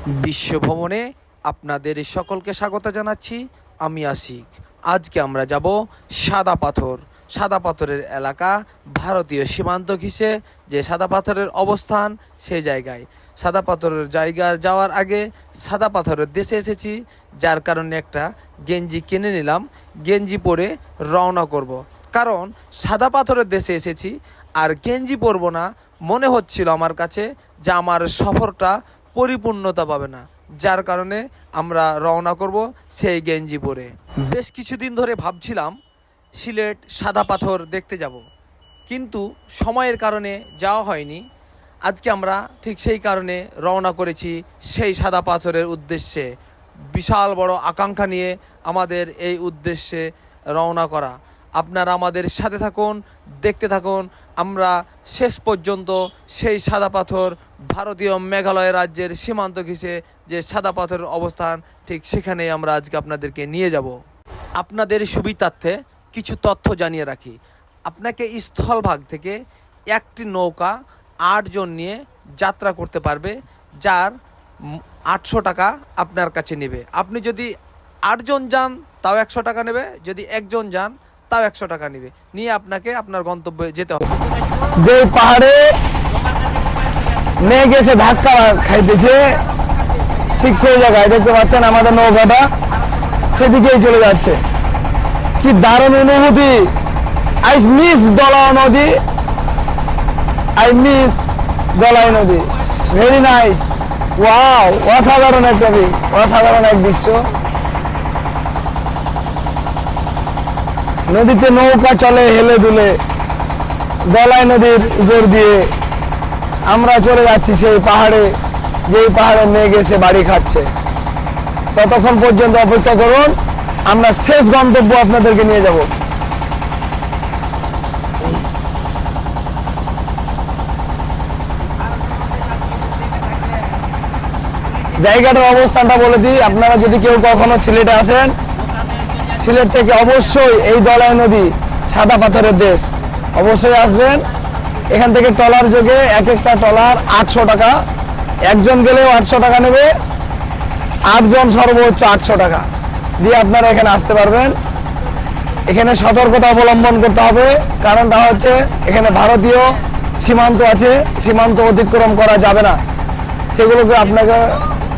বিশ্ব ভ্রমণে আপনাদের সকলকে স্বাগত জানাচ্ছি। আমি আশিক। আজকে আমরা যাব সাদা পাথর। সাদা পাথরের এলাকা ভারতীয় সীমান্ত ঘিসে যে সাদা পাথরের অবস্থান সেই জায়গায়। সাদা পাথরের জায়গায় যাওয়ার আগে সাদা পাথরের দেশে এসেছি, যার কারণে একটা গেঞ্জি কিনে নিলাম। গেঞ্জি পরে রওনা করব, কারণ সাদা পাথরের দেশে এসেছি আর গেঞ্জি পরবো না মনে হচ্ছিল আমার কাছে যে আমার সফরটা পরিপূর্ণতা পাবে না, যার কারণে আমরা রওনা করব সেই গেঞ্জি পরে। বেশ কিছুদিন ধরে ভাবছিলাম সিলেট সাদা পাথর দেখতে যাব, কিন্তু সময়ের কারণে যাওয়া হয়নি। আজকে আমরা ঠিক সেই কারণে রওনা করেছি সেই সাদা পাথরের উদ্দেশ্যে। বিশাল বড় আকাঙ্ক্ষা নিয়ে আমাদের এই উদ্দেশ্যে রওনা করা। আপনারা আমাদের সাথে থাকুন, দেখতে থাকুন। আমরা শেষ পর্যন্ত সেই সাদা পাথর, ভারতীয় মেঘালয় রাজ্যের সীমান্ত ঘিসে যে সাদা পাথরের অবস্থান, ঠিক সেখানেই আমরা আজকে আপনাদেরকে নিয়ে যাব। আপনাদের সুবিধার্থে কিছু তথ্য জানিয়ে রাখি। আপনাকে স্থলভাগ থেকে একটি নৌকা 8 জন নিয়ে যাত্রা করতে পারবে, যার 800 টাকা আপনার কাছে নেবে। আপনি যদি 8 জন যান তাও 100 টাকা নেবে, যদি একজন যান তাও 100 টাকা নেবে, নিয়ে আপনাকে আপনার গন্তব্যে যেতে হবে। যে পাহাড়ে মেঘ এসে ধাক্কা খাইতেছে, ঠিক সেই জায়গায় দেখতে পাচ্ছেন আমাদের নৌকাটা সেদিকেই চলে যাচ্ছে। কি দারুণ অনুভূতি! আই মিস দলাই নদী, আই মিস দলাই নদী। Very nice, wow! অসাধারণ একটা অসাধারণ এক দৃশ্য। নদীতে নৌকা চলে হেলে দুলে, দলাই নদীর উপর দিয়ে আমরা চলে যাচ্ছি সেই পাহাড়ে, যেই পাহাড়ে মেঘ এসে বাড়ি খাচ্ছে। ততক্ষণ পর্যন্ত অপেক্ষা করুন, আমরা শেষ গন্তব্য আপনাদেরকে নিয়ে যাব। জায়গাটার অবস্থানটা বলে দিই, আপনারা যদি কেউ কখনো সিলেটে আসেন, সিলেট থেকে অবশ্যই এই দলাই নদী সাদা পাথরের দেশ অবশ্যই আসবেন। এখান থেকে ট্রলার যোগে এক একটা ট্রলার 800 টাকা, একজন গেলেও 800 টাকা নেবে, 8 জন সর্বোচ্চ 800 টাকা দিয়ে আপনারা এখানে আসতে পারবেন। এখানে সতর্কতা অবলম্বন করতে হবে, কারণটা হচ্ছে এখানে ভারতীয় সীমান্ত আছে, সীমান্ত অতিক্রম করা যাবে না। সেগুলোকে আপনাকে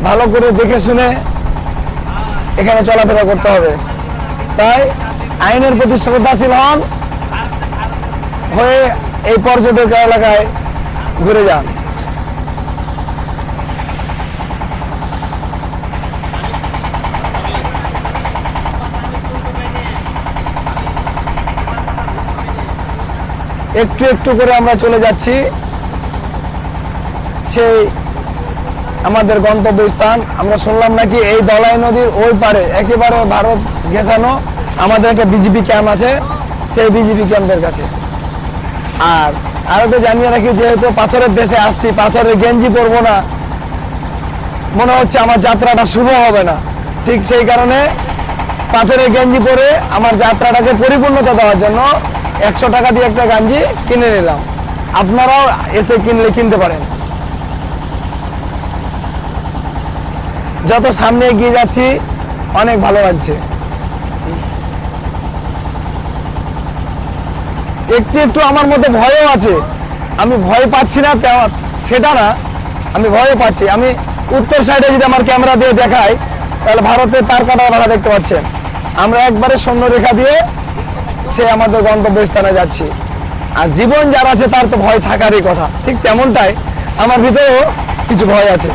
ভালো করে দেখে শুনে এখানে চলাফেরা করতে হবে। তাই আইনের প্রতি শ্রদ্ধাশীল হন হয়ে এই পর্যটক এলাকায় ঘুরে যান। একটু একটু করে আমরা চলে যাচ্ছি সেই আমাদের গন্তব্যস্থান। আমরা শুনলাম নাকি এই দলাই নদীর ওই পারে একেবারে ভারত ঘেঁষানো আমাদের একটা বিজেপি ক্যাম্প আছে, সেই বিজেপি ক্যাম্পের কাছে। আর আরো তো জানিয়ে রাখি, যেহেতু পাথরের দেশে আসছি, পাথরের গেঞ্জি পরবো না, মনে হচ্ছে আমার যাত্রাটা শুভ হবে না। ঠিক সেই কারণে পাথরের গেঞ্জি পরে আমার যাত্রাটাকে পরিপূর্ণতা দেওয়ার জন্য 100 টাকা দিয়ে একটা গেঞ্জি কিনে নিলাম। আপনারাও এসে কিনতে পারেন। যত সামনে এগিয়ে যাচ্ছি অনেক ভালো লাগছে। একটু একটু আমার মধ্যে ভয়ও আছে। আমি ভয় পাচ্ছি না সেটা না, আমি ভয়ও পাচ্ছি। আমি উত্তর সাইডে যদি আমার ক্যামেরা দিয়ে দেখাই, তাহলে ভারতের তার কাটার ভাড়া দেখতে পাচ্ছেন। আমরা একবারে শূন্য রেখা দিয়ে সে আমাদের গন্তব্যস্থানে যাচ্ছি। আর জীবন যার আছে তার তো ভয় থাকারই কথা, ঠিক তেমনটাই আমার ভিতরেও কিছু ভয় আছে।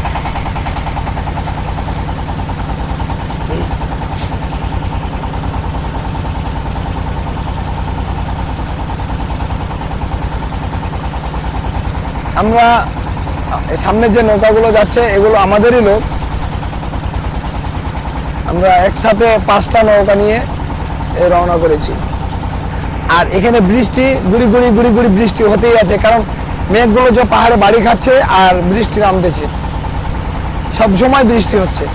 আমরা সামনে যে নৌকাগুলো যাচ্ছে এগুলো আমাদেরই লোক। আমরা একসাথে 5টা নৌকা নিয়ে রওনা করেছি। আর এখানে বৃষ্টি গুড়ি গুড়ি গুড়ি গুড়ি বৃষ্টি হতেই আছে, কারণ মেঘগুলো যে পাহাড়ে বাড়ি খাচ্ছে আর বৃষ্টি নামতেছে, সব সময় বৃষ্টি হচ্ছে।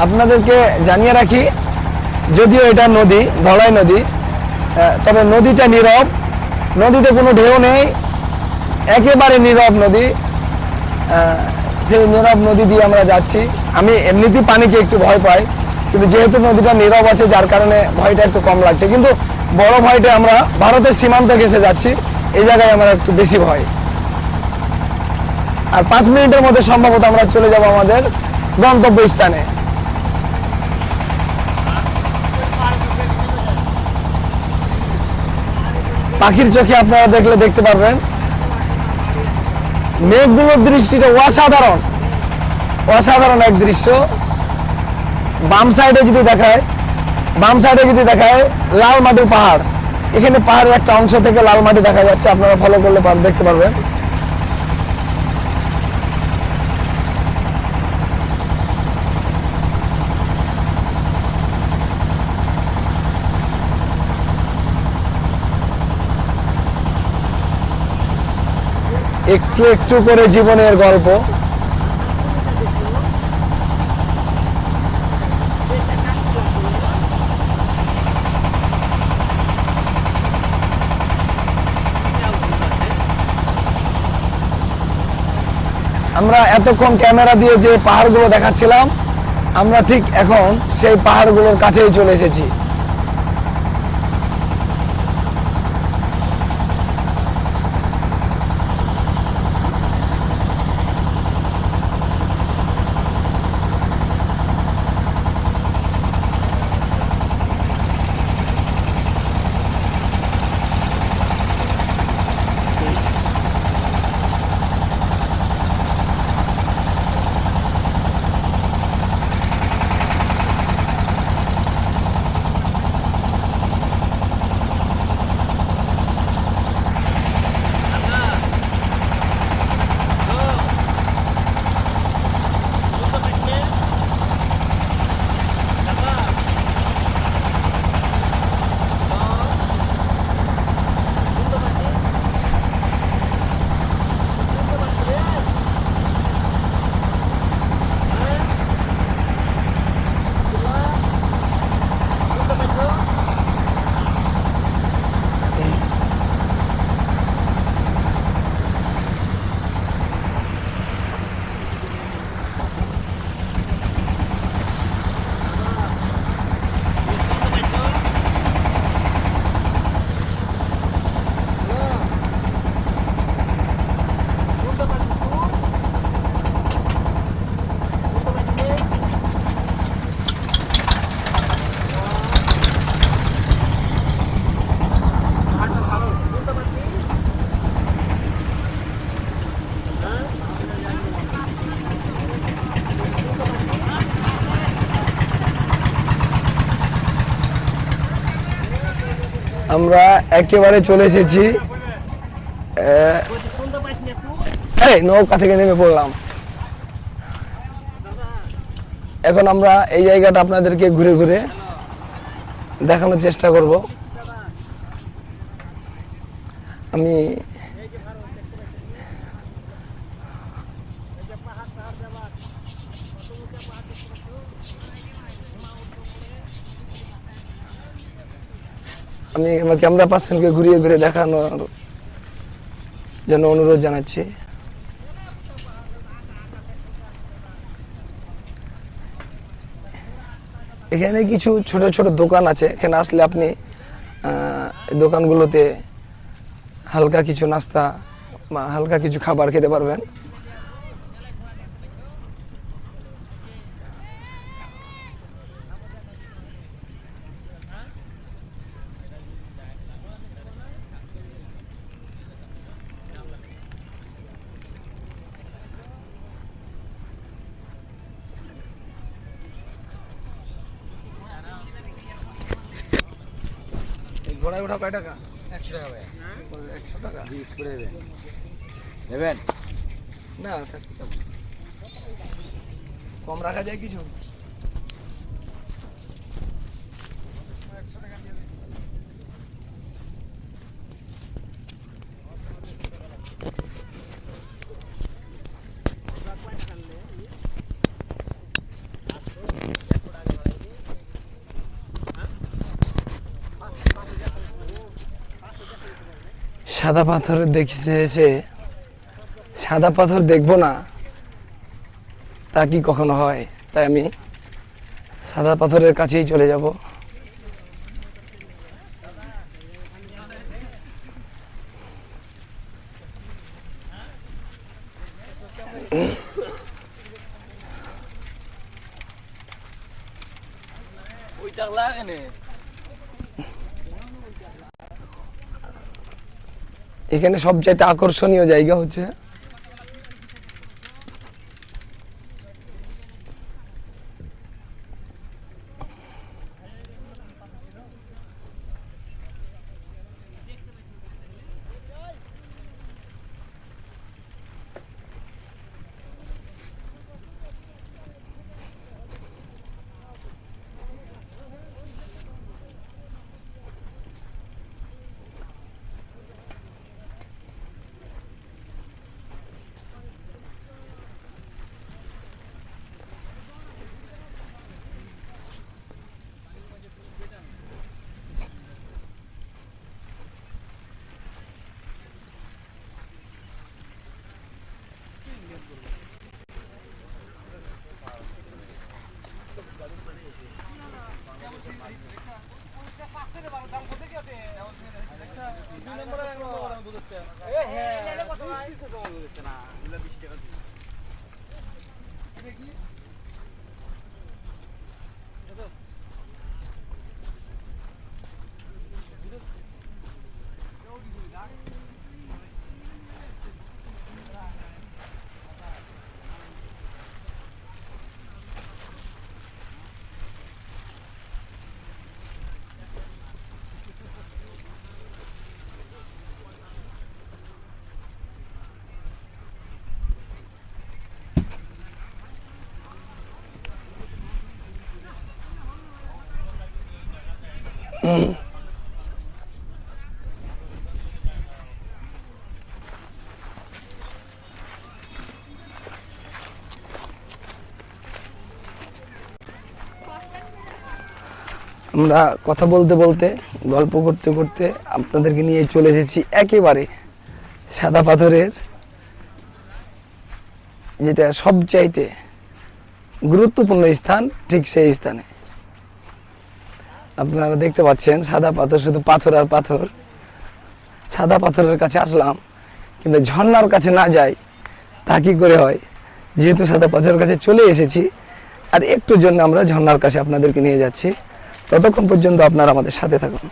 আপনাদেরকে জানিয়ে রাখি যদিও এটা নদী, ধলাই নদী, তবে নদীটা নীরব, নদীতে কোনো ঢেউ নেই, একেবারে নীরব নদী। সেই নীরব নদী দিয়ে আমরা যাচ্ছি। আমি এমনিতেই পানিকে একটু ভয় পাই, কিন্তু যেহেতু নদীটা নীরব আছে যার কারণে ভয়টা একটু কম লাগছে। কিন্তু বড় ভয়টা আমরা ভারতের সীমান্ত ঘেঁষে যাচ্ছি, এই জায়গায় আমার একটু বেশি ভয়। আর 5 মিনিটের মধ্যে সম্ভবত আমরা চলে যাব আমাদের গন্তব্য স্থানে। পাখির চোখে আপনারা দেখলে দেখতে পারবেন মেঘগুলোর দৃষ্টিটা অসাধারণ, অসাধারণ এক দৃশ্য। বাম সাইডে যদি দেখায় লাল মাটির পাহাড়, এখানে পাহাড়ের একটা অংশ থেকে লাল মাটি দেখা যাচ্ছে, আপনারা ফলো করলে দেখতে পারবেন। একটু একটু করে জীবনের গল্প। আমরা এতক্ষণ ক্যামেরা দিয়ে যে পাহাড়গুলো দেখাচ্ছিলাম, আমরা ঠিক এখন সেই পাহাড়গুলোর কাছেই চলে এসেছি। আমরা একেবারে চলে এসেছি, এই নৌকা থেকে নেমে পড়লাম। এখন আমরা এই জায়গাটা আপনাদেরকে ঘুরে ঘুরে দেখানোর চেষ্টা করব। আমি আমার ক্যামেরা পার্সনকে ঘুরিয়ে ঘুরে দেখানোর জন্য অনুরোধ জানাচ্ছি। এখানে কিছু ছোট ছোট দোকান আছে, এখানে আসলে আপনি দোকানগুলোতে হালকা কিছু নাস্তা বা হালকা কিছু খাবার খেতে পারবেন। ঘোড়ায় ওঠা কয় টাকা? 100 টাকা ভাই। 100 টাকা 20 করে দেবেন না? কম রাখা যায় কিছু? সাদা পাথরের দেখিছে এসে সাদা পাথর দেখবো না তা কি কখনো হয়? তাই আমি সাদা পাথরের কাছেই চলে যাব। এখানে সবচাইতে আকর্ষণীয় জায়গা হচ্ছে আমরা কথা বলতে বলতে গল্প করতে করতে আপনাদেরকে নিয়ে চলে এসেছি একেবারে সাদা পাথরের যেটা সবচাইতে গুরুত্বপূর্ণ স্থান, ঠিক সেই স্থানে আপনারা দেখতে পাচ্ছেন সাদা পাথর, শুধু পাথর আর পাথর। সাদা পাথরের কাছে আসলাম, কিন্তু ঝর্ণার কাছে না যাই তা কি করে হয়? যেহেতু সাদা পাথরের কাছে চলে এসেছি, আর একটুর জন্য আমরা ঝর্ণার কাছে আপনাদেরকে নিয়ে যাচ্ছি। ততক্ষণ পর্যন্ত আপনারা আমাদের সাথে থাকুন।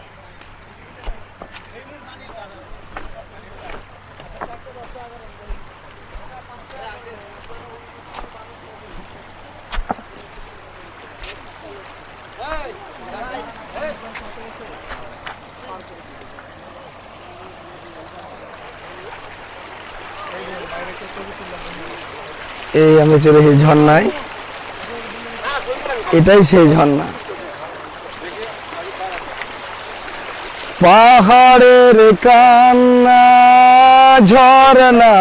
এই আমি চলে এসেছি ঝর্ণায়, এটাই সেই ঝর্ণা। পাহাড়ের কান্না ঝর্ণা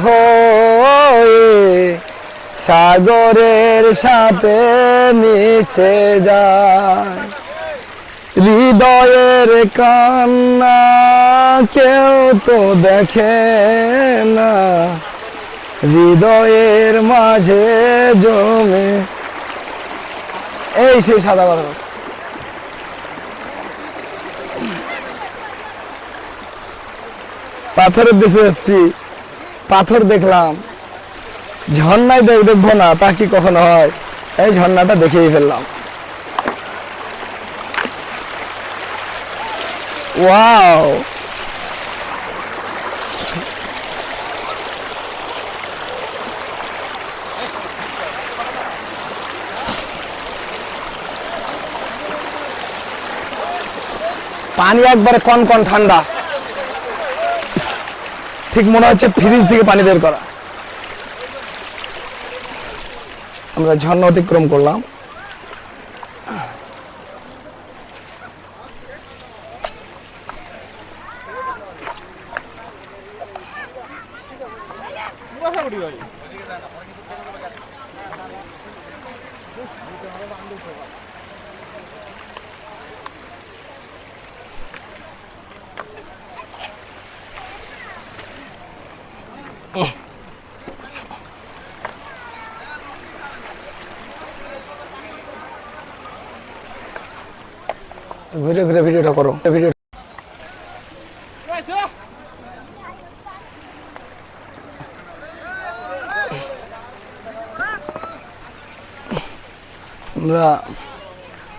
হয়ে সাগরের সাথে মিশে যায়। হৃদয়ের কান্না কেউ তো দেখে না, হৃদয়ের মাঝে জমে। এই সেই সাদা পাথর। পাথরের দেশে এসছি, পাথর দেখলাম, ঝর্ণায় দেখবো না তা কি কখনো হয়? এই ঝর্ণাটা দেখেই ফেললাম। ওয়াও, পানি একবারে কনকন ঠান্ডা, ঠিক মনে হচ্ছে ফ্রিজ থেকে পানি বের করা। আমরা ঝর্ণা অতিক্রম করলাম। ঘুরে ঘুরে ভিডিওটা করো, ভিডিও।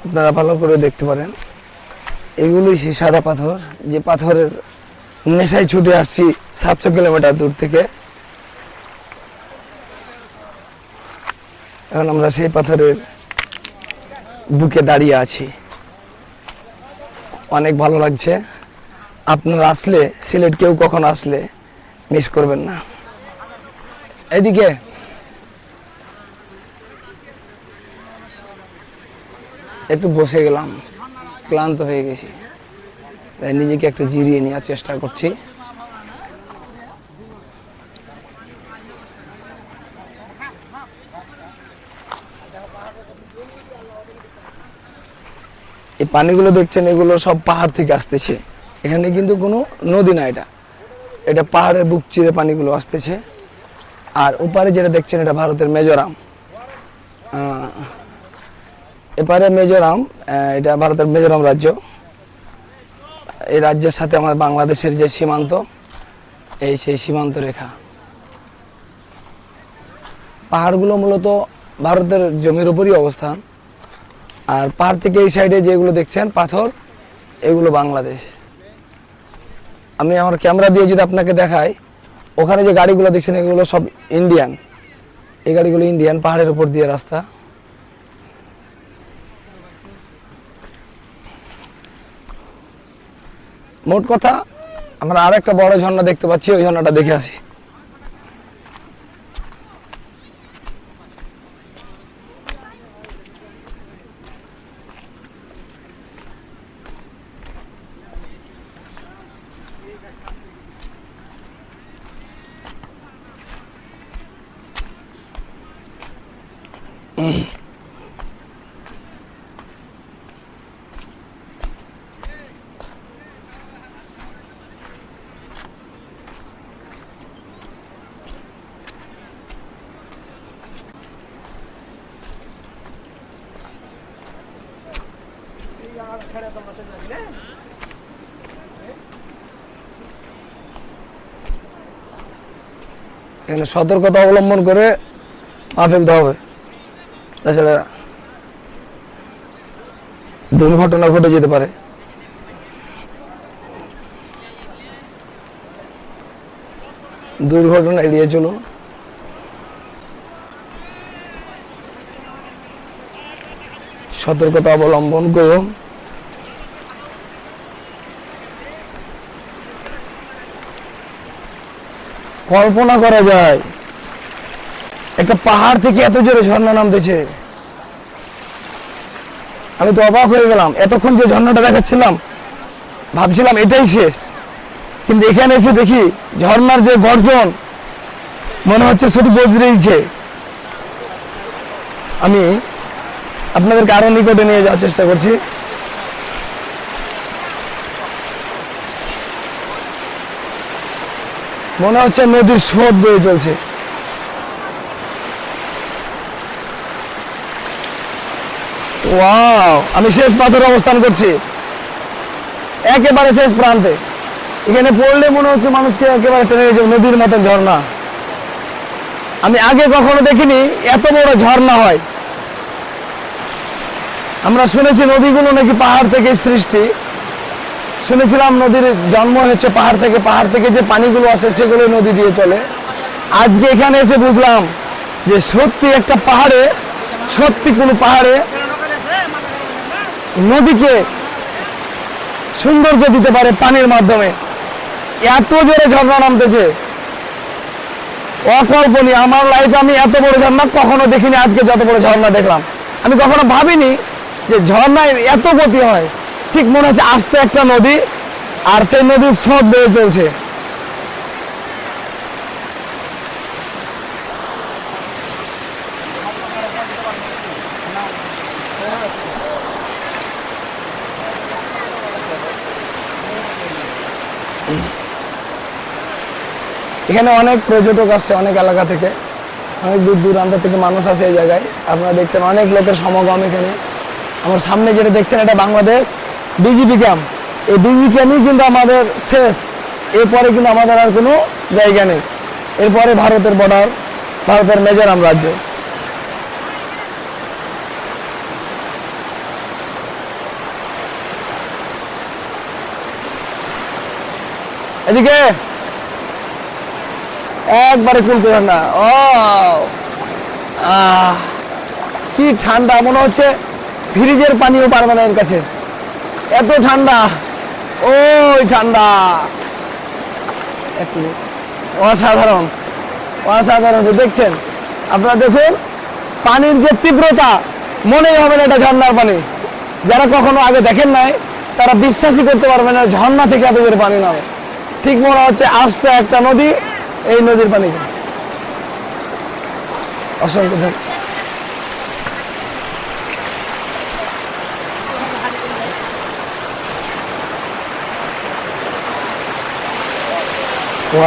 আপনারা ভালো করে দেখতে পারেন, এগুলোই সেই সাদা পাথর, যে পাথরের নেশায় ছুটে আসছি 700 কিলোমিটার দূর থেকে। এখন আমরা সেই পাথরের বুকে দাঁড়িয়ে আছি, অনেক ভালো লাগছে। আপনারা আসলে, সিলেট কেউ কখন আসলে মিস করবেন না। এদিকে একটু বসে গেলাম, ক্লান্ত হয়ে গেছি, তাই নিজেকে একটু জিরিয়ে নেওয়ার চেষ্টা করছি। এই পানিগুলো দেখছেন, এগুলো সব পাহাড় থেকে আসতেছে। এখানে কিন্তু কোনো নদী না, এটা পাহাড়ের বুক চিরে পানিগুলো আসতেছে। আর ওপারে যেটা দেখছেন, এটা ভারতের মিজোরাম। এপারে মিজোরাম, এটা ভারতের মিজোরাম রাজ্য। এই রাজ্যের সাথে আমার বাংলাদেশের যে সীমান্ত, এই সেই সীমান্ত রেখা। পাহাড়গুলো মূলত ভারতের জমির উপরই অবস্থান। আর পাহাড় থেকে এই সাইডে যেগুলো দেখছেন পাথর, এগুলো বাংলাদেশ। আমি আমার ক্যামেরা দিয়ে যদি আপনাকে দেখাই, ওখানে যে গাড়িগুলো দেখছেন এগুলো সব ইন্ডিয়ান। এই গাড়িগুলো ইন্ডিয়ান, পাহাড়ের উপর দিয়ে রাস্তা। মোট কথা, আমরা আর একটা বড় ঝর্ণা দেখতে পাচ্ছি, ওই ঝর্ণাটা দেখে আসি। এখানে সতর্কতা অবলম্বন করে পা ফেলতে হবে, তাছাড়া দুর্ঘটনা ঘটে যেতে পারে। দুর্ঘটনা এড়িয়ে চলুন। সতর্কতা অবলম্বন করুন। কল্পনা করা যায় একটা পাহাড় থেকে এত জোরে ঝর্ণা নামতেছে, আমি তো অবাক হয়ে গেলাম। এতক্ষণ যে ঝর্ণাটা দেখাচ্ছিলাম, ভাবছিলাম এটাই শেষ, কিন্তু এখানে এসে দেখি ঝর্ণার যে গর্জন, মনে হচ্ছে শুধু বজ্রেইছে। আমি আপনাদেরকে আরো নিকটে নিয়ে যাওয়ার চেষ্টা করছি। মনে হচ্ছে নদীর স্রোত বয়ে চলছে। ওয়াও, আমি শেষ পাথরে অবস্থান করছি, একেবারে শেষ প্রান্তে। এখানে পড়লে মনে হচ্ছে মানুষকে একেবারে টেনে নিয়ে যাবে, নদীর মতন ঝর্ণা। আমি আগে কখনো দেখিনি এত বড় ঝর্ণা হয়। আমরা শুনেছি নদীগুলো নাকি পাহাড় থেকে সৃষ্টি, শুনেছিলাম নদীর জন্ম হচ্ছে পাহাড় থেকে, পাহাড় থেকে যে পানিগুলো আসে সেগুলো নদী দিয়ে চলে। আজকে এখানে এসে বুঝলাম যে সত্যি একটা পাহাড়ে, সত্যি কোনো পাহাড়ে নদীকে সৌন্দর্য দিতে পারে পানির মাধ্যমে। এত জোরে ঝর্ণা নামতেছে, অকল্পনীয়। আমার লাইফে আমি এত বড় ঝর্ণা কখনো দেখিনি, আজকে যত বড় ঝর্ণা দেখলাম। আমি কখনো ভাবিনি যে ঝর্ণায় এত গতি হয়। ঠিক মনে হচ্ছে আসছে একটা নদী, আর সেই নদীর স্রোত বয়ে চলছে। এখানে অনেক পর্যটক আসছে অনেক এলাকা থেকে, অনেক দূর দূরান্ত থেকে মানুষ আসে এই জায়গায়। আপনারা দেখছেন অনেক লোকের সমাগম এখানে। আমার সামনে যেটা দেখছেন এটা বাংলাদেশ বিজিপি ক্যাম্প। এই বিজিপি ক্যাম্পই কিন্তু আমাদের শেষ, এরপরে কিন্তু আমাদের আর কোনো জায়গা নেই। এরপরে ভারতের বর্ডার, ভারতের মিজোরাম রাজ্য। এদিকে একবারে কুল করে না। ও কি ঠান্ডা, মনে হচ্ছে ফ্রিজের পানিও পারবে না এর কাছে, এত ঠান্ডা। ওই ঠান্ডা, অসাধারণ অসাধারণ। দেখছেন আপনারা, দেখুন পানির যে তীব্রতা, মনেই হবে না এটা ঝর্ণার পানি। যারা কখনো আগে দেখেন নাই তারা বিশ্বাসই করতে পারবে না ঝর্ণা থেকে এত জোরে পানি নামে। ঠিক মনে হচ্ছে আস্তে একটা নদী, এই নদীর পানি। অসংখ্য ধন্যবাদ।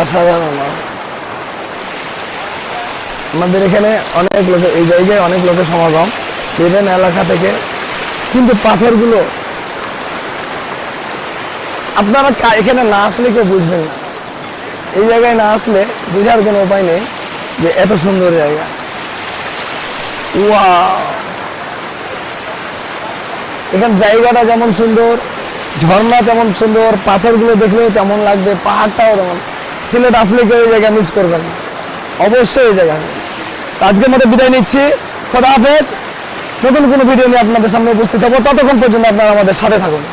অসাধারণ। আমাদের এখানে অনেক লোক, এই জায়গায় অনেক লোকের সমাগম বিভিন্ন এলাকা থেকে, কিন্তু পাথরগুলো আপনারা এখানে না আসলে কেউ বুঝবেন না। এই জায়গায় না আসলে বোঝার কোনো উপায় নেই যে এত সুন্দর জায়গা। ওয়াও, এখানে জায়গাটা যেমন সুন্দর, ঝর্ণা তেমন সুন্দর, পাথরগুলো দেখলেও তেমন লাগবে, পাহাড়টাও তেমন। সিলেট আসলে কেউ এই জায়গা মিস করবেন না, অবশ্যই এই জায়গা। আজকের মতো বিদায় নিচ্ছি, খোদা হাফেজ। নতুন কোনো ভিডিও নিয়ে আপনাদের সামনে উপস্থিত হবো, ততক্ষণ পর্যন্ত আপনারা আমাদের সাথে থাকুন।